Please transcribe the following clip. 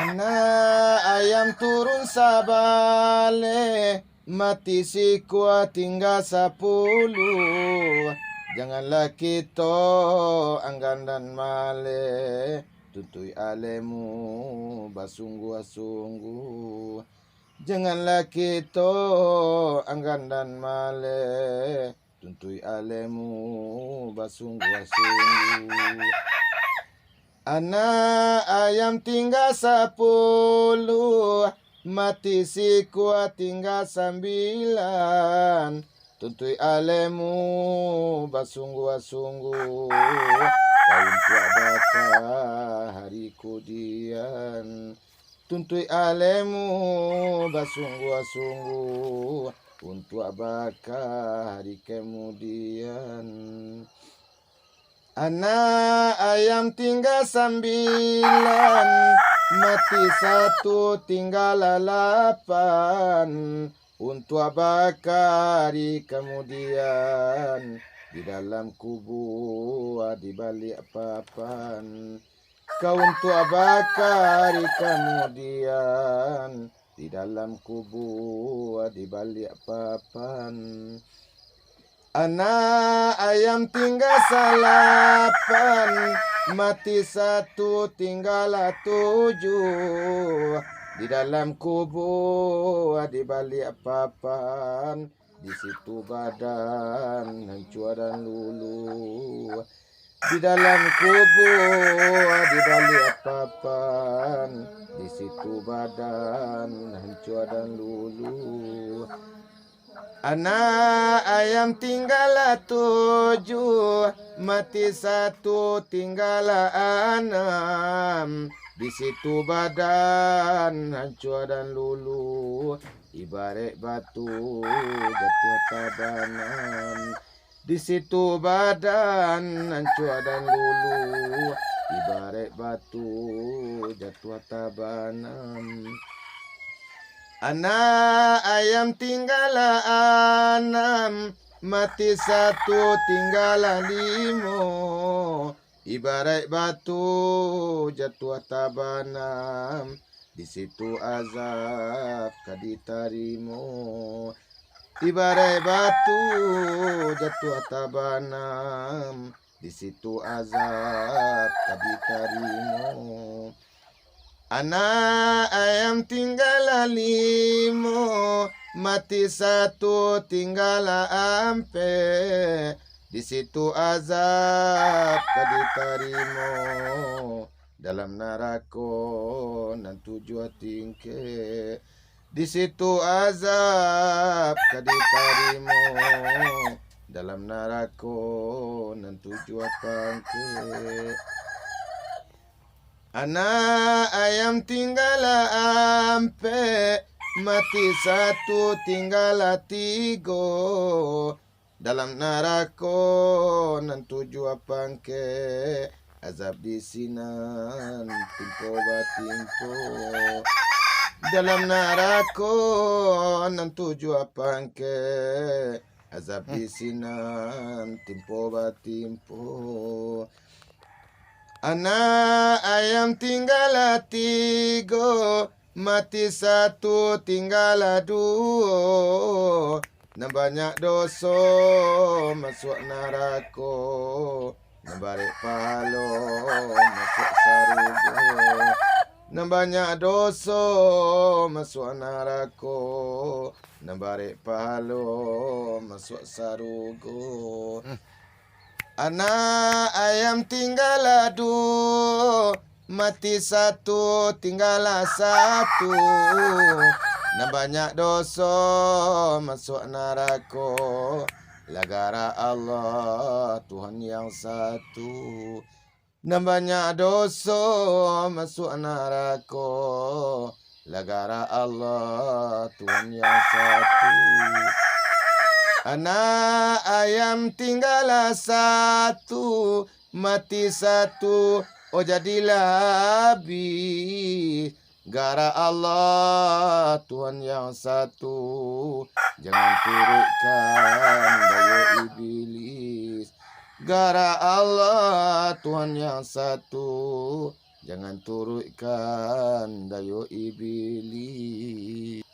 Anak ayam turun sabale, mati si kuat tinggal 10. Janganlah kita anggan dan male, tutui alemu basungguh-sungguh. Janganlah kita anggan dan male, tutui alemu basungguh-sungguh. Anak ayam tinggal 10, mati si kuat tinggal 9. Tuntui alemu basungguh-sungguh, kaum tua baka hari kudian. Tuntui alemu basungguh-sungguh, untuk baka hari kemudian. Anak ayam tinggal 9, mati 1 tinggal 8. Untuk bakari kemudian, di dalam kubur di balik papan. Kau untuk bakari kemudian, di dalam kubur di balik papan. Anak ayam tinggal 8, mati 1 tinggal 7. Di dalam kubur di balik papan, di situ badan hancur dan lulu. Di dalam kubur di balik papan, di situ badan hancur dan lulu. Anak ayam tinggal 7, mati 1 tinggal 6. Di situ badan hancur dan lulu, ibarat batu jatuh tabanan. Di situ badan hancur dan lulu, ibarat batu jatuh tabanan. Anak ayam tinggal 6, mati 1 tinggal 5. Ibarat batu jatuh tabanam, di situ azab kaditarimo. Ibarat batu jatuh tabanam, di situ azab kaditarimo. Anak ayam tinggal 5, mati 1 tinggal 4. Di situ azab kaditarimo, dalam neraka nan tujuh tingke. Di situ azab kaditarimo, dalam neraka nan tujuh pangke. Anak ayam tinggal 4, mati 1 tinggal 3. Dalam neraka nan tujuh pangke, azab di sinan timpo batimpo. Dalam neraka nan tujuh pangke, azab di sinan timpo batimpo. Anak ayam tinggal 3, mati 1 tinggal 2. Nan banyak dosa masuk neraka, nan balik pahala masuk surga. Nan banyak dosa masuk neraka, nan balik pahala masuk surga. Anak ayam tinggal 2, mati 1 tinggal 1. Nan banyak dosa masuk neraka, negara Allah Tuhan yang satu. Nan banyak dosa masuk neraka, negara Allah Tuhan yang satu. Anak ayam tinggal 1, mati 1, oh jadilah habis. Gara Allah Tuhan yang satu, jangan turutkan daya iblis. Gara Allah Tuhan yang satu, Jangan turutkan dayo iblis.